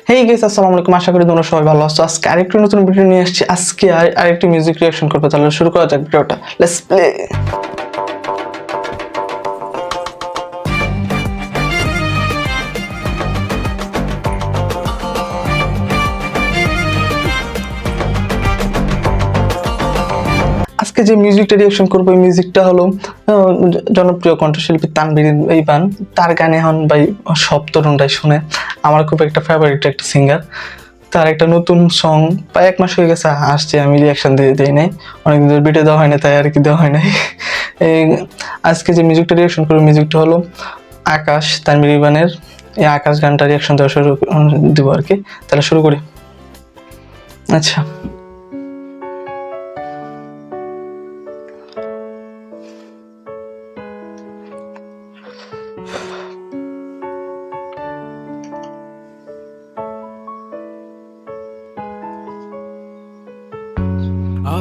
Hey guys, আসসালামু আলাইকুম। আশা করি তোমরা সবাই ভালো আছো। আজকে আরেকটি নতুন ভিডিও নিয়ে আসছি। আজকে আরেকটি মিউজিক রিঅ্যাকশন করবো। তাহলে শুরু করা যাক ভিডিওটা। Let's play. আজকে যে মিউজিকটা রিঅ্যাকশন করবো, এই মিউজিকটা হলো জনপ্রিয় কণ্ঠশিল্পী তানভীর ইরফান। তার গানে এখন ভাই সব তরুণরাই শুনে। আমার খুব একটা ফেভারিট একটা সিঙ্গার। তার একটা নতুন সং প্রায় 1 মাস হয়ে গেছে আসছে, আমি রিঅ্যাকশন দিই নাই। অনেকদিন ধরে ভিডিও দেওয়া হয় না, তাই আর কি দেওয়া হয় নাই। আজকে যে মিউজিকটা রিঅ্যাকশন করবো, মিউজিকটা হলো আকাশ, তানভীর ইরফানের। এই আকাশ গানটা রিঅ্যাকশন দেওয়া শুরু দিব আর কি। তাহলে শুরু করি। আচ্ছা,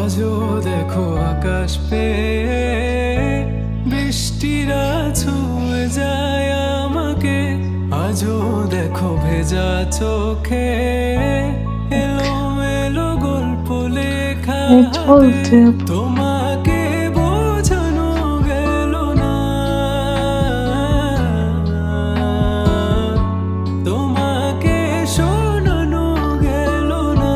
আজও দেখো আকাশ পে বৃষ্টিরা ছুঁয়ে যায় আমাকে, আজও দেখো ভেজা চোখে এলো এলো গল্প লেখা হাতে। তোমাকে বোঝানো গেল না, তোমাকে শোনানো গেল না।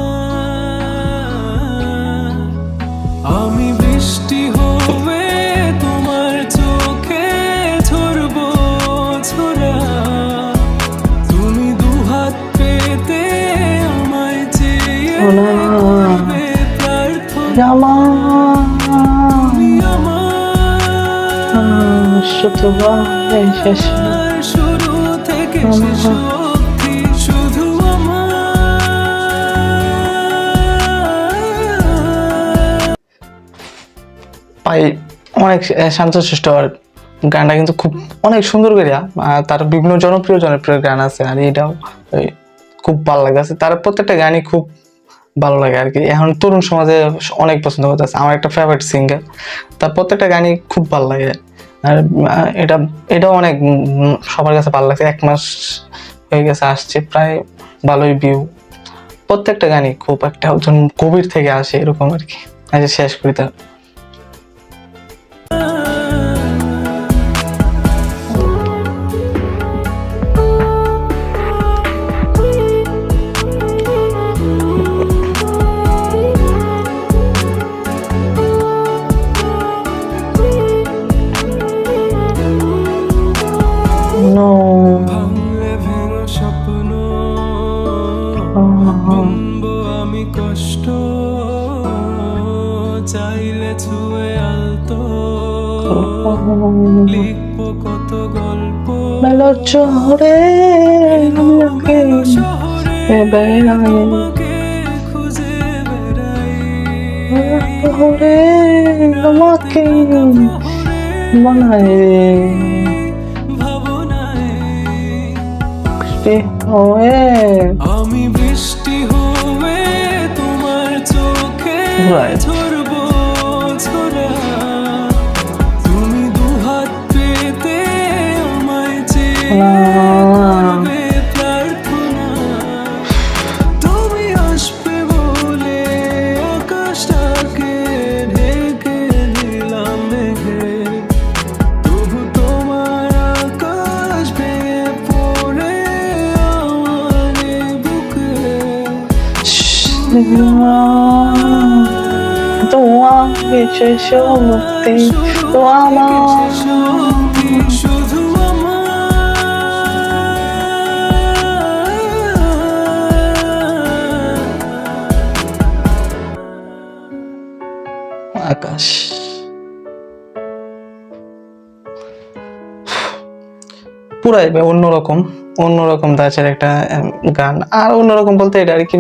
আমি বৃষ্টি হবে তোমার চোখে ঝরবো ঝরা, তুমি দুহাত পেতে আমায় চেয়ে করবে প্রার্থনা। তুমি আমার শুরু থেকে শেষ অবধি শুধু ভাই অনেক শান্তশিষ্ট। আর গানটা কিন্তু খুব অনেক সুন্দর করিয়া। তার বিভিন্ন জনপ্রিয় গান আছে, আর এটাও খুব ভালো লাগে। তার প্রত্যেকটা গানই খুব ভালো লাগে আর কি। এখন তরুণ সমাজে অনেক পছন্দ করতেছে। আমার একটা ফেভারিট সিঙ্গার, তার প্রত্যেকটা গানই খুব ভালো লাগে। আর এটাও অনেক সবার কাছে ভালো লাগছে। 1 মাস হয়ে গেছে আসছে, প্রায় ভালোই ভিউ। প্রত্যেকটা গানই খুব একটা গভীর থেকে আসে এরকম আর কি। আচ্ছা, শেষ করি তার। ভাঙলে ভেঙো স্বপ্ন বুনবো আমি কষ্ট, চাইলে ছুঁয়ে আলতো লিখবো কত গল্প। শহরে তোমাকে খুঁজে বেড়াই, তোমাকে বানাই আমি বৃষ্টি হয়ে তোমার চোখে ঝরবো ঝরা, তুমি দুহাত পেতে আমায় চেয়ে করবে প্রার্থনা। তুমি আসবে বলে আকাশটাকে ঢেকে দিলাম মেঘে, তবু তোমার আকাশ ভেঙে পড়ে আমার বুকে। তোমাকে শেষ মুক্তি তো আমার শুধু আকাশ। পুরাই অন্যরকম ধাঁচের একটা গান। আর অন্যরকম বলতে এটা আর কি,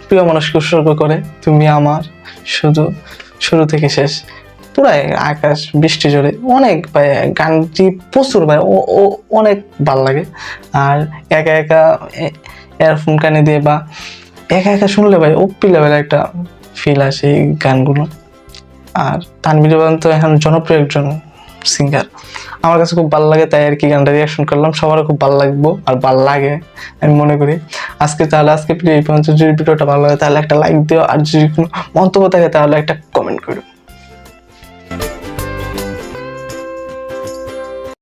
প্রিয় মানুষকে উৎসর্গ করে। তুমি আমার শুরু থেকে শেষ, পুরাই আকাশ বৃষ্টি জোরে অনেক ভাই। গানটি প্রচুর ভাই, ও অনেক ভাল লাগে। আর একা একা ইয়ারফোন কানে দিয়ে বা একা একা শুনলে ভাই ওপি লেভেলের একটা ফিল আসে এই গানগুলো। আর তানভীর ইরফান তো এখন জনপ্রিয় একজন সিঙ্গার। আমার কাছে খুব ভালো লাগে, তাই আর কি গানটা রিয়াকশন করলাম। সবারও খুব ভালো লাগবো আর ভালো লাগে আমি মনে করি। আজকে এই পর্যন্ত। যদি ভিডিওটা ভালো লাগে তাহলে একটা লাইক দিও, আর যদি কোনো মন্তব্য থাকে তাহলে একটা কমেন্ট করো।